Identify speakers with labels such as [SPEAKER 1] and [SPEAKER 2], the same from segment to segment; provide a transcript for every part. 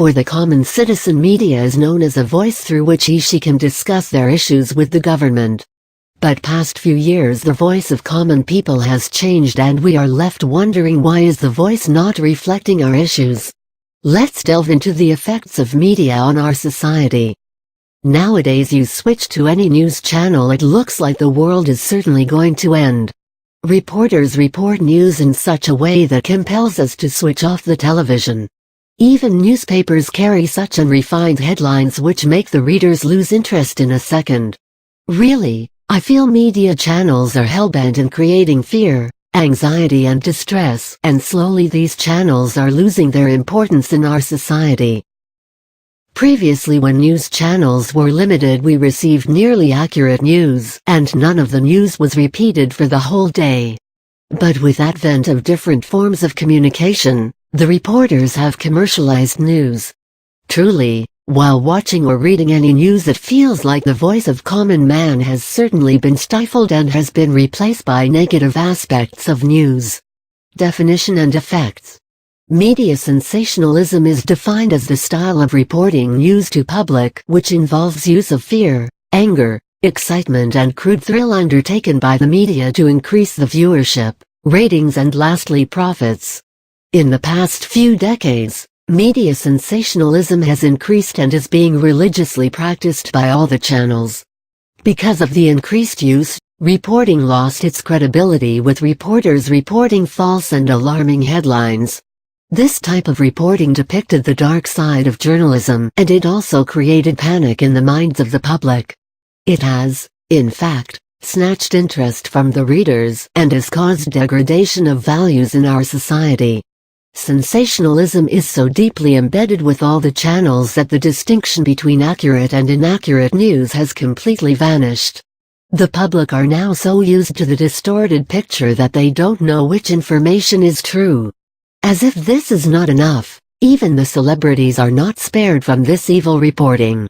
[SPEAKER 1] For the common citizen, media is known as a voice through which he/she can discuss their issues with the government. But past few years the voice of common people has changed and we are left wondering, why is the voice not reflecting our issues? Let's delve into the effects of media on our society. Nowadays you switch to any news channel, it looks like the world is certainly going to end. Reporters report news in such a way that compels us to switch off the television. Even newspapers carry such unrefined headlines which make the readers lose interest in a second. Really, I feel media channels are hellbent in creating fear, anxiety and distress, and slowly these channels are losing their importance in our society. Previously, when news channels were limited, we received nearly accurate news, and none of the news was repeated for the whole day. But with advent of different forms of communication, the reporters have commercialized news. Truly, while watching or reading any news, it feels like the voice of common man has certainly been stifled and has been replaced by negative aspects of news. Definition and effects. Media sensationalism is defined as the style of reporting news to public which involves use of fear, anger, excitement and crude thrill undertaken by the media to increase the viewership, ratings and lastly profits. In the past few decades, media sensationalism has increased and is being religiously practiced by all the channels. Because of the increased use, reporting lost its credibility, with reporters reporting false and alarming headlines. This type of reporting depicted the dark side of journalism, and it also created panic in the minds of the public. It has, in fact, snatched interest from the readers and has caused degradation of values in our society. Sensationalism is so deeply embedded with all the channels that the distinction between accurate and inaccurate news has completely vanished. The public are now so used to the distorted picture that they don't know which information is true. As if this is not enough, even the celebrities are not spared from this evil reporting.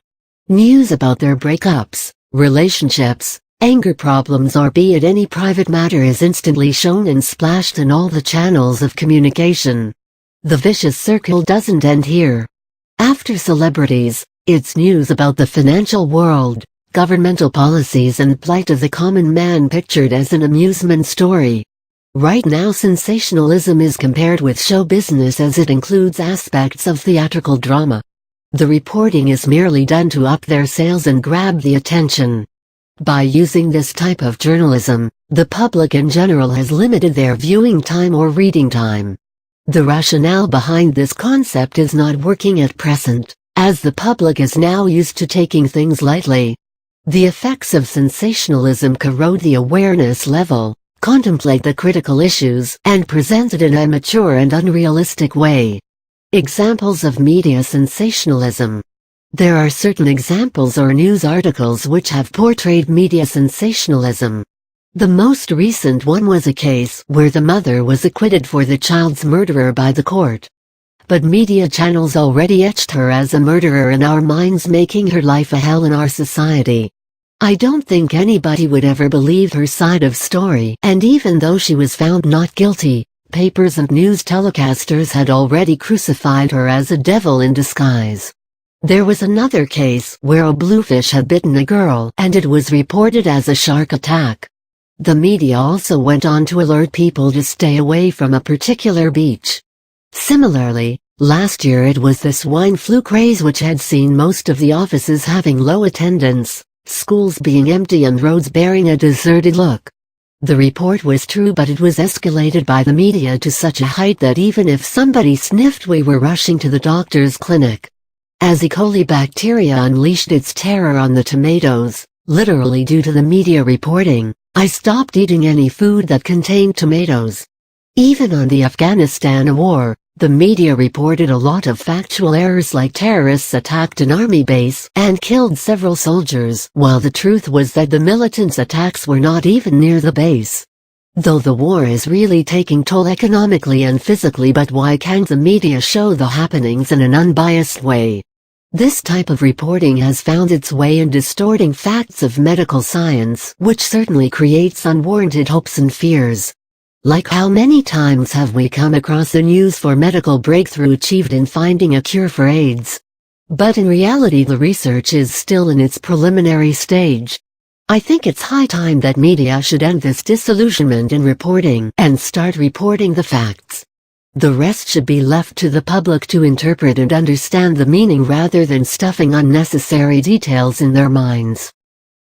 [SPEAKER 1] News about their breakups, relationships, anger problems or be it any private matter is instantly shown and splashed in all the channels of communication. The vicious circle doesn't end here. After celebrities, it's news about the financial world, governmental policies and plight of the common man pictured as an amusement story. Right now sensationalism is compared with show business as it includes aspects of theatrical drama. The reporting is merely done to up their sales and grab the attention. By using this type of journalism, the public in general has limited their viewing time or reading time. The rationale behind this concept is not working at present, as the public is now used to taking things lightly. The effects of sensationalism corrode the awareness level, contemplate the critical issues, and present it in a mature and unrealistic way. Examples of media sensationalism. There are certain examples or news articles which have portrayed media sensationalism. The most recent one was a case where the mother was acquitted for the child's murderer by the court. But media channels already etched her as a murderer in our minds, making her life a hell in our society. I don't think anybody would ever believe her side of story, and even though she was found not guilty, papers and news telecasters had already crucified her as a devil in disguise. There was another case where a bluefish had bitten a girl and it was reported as a shark attack. The media also went on to alert people to stay away from a particular beach. Similarly, last year it was the swine flu craze which had seen most of the offices having low attendance, schools being empty and roads bearing a deserted look. The report was true, but it was escalated by the media to such a height that even if somebody sniffed, we were rushing to the doctor's clinic. As E. coli bacteria unleashed its terror on the tomatoes, literally due to the media reporting, I stopped eating any food that contained tomatoes. Even on the Afghanistan war, the media reported a lot of factual errors like terrorists attacked an army base and killed several soldiers, while the truth was that the militants' attacks were not even near the base. Though the war is really taking toll economically and physically, but why can't the media show the happenings in an unbiased way? This type of reporting has found its way in distorting facts of medical science, which certainly creates unwarranted hopes and fears. Like how many times have we come across the news for medical breakthrough achieved in finding a cure for AIDS? But in reality the research is still in its preliminary stage. I think it's high time that media should end this disillusionment in reporting and start reporting the facts. The rest should be left to the public to interpret and understand the meaning rather than stuffing unnecessary details in their minds.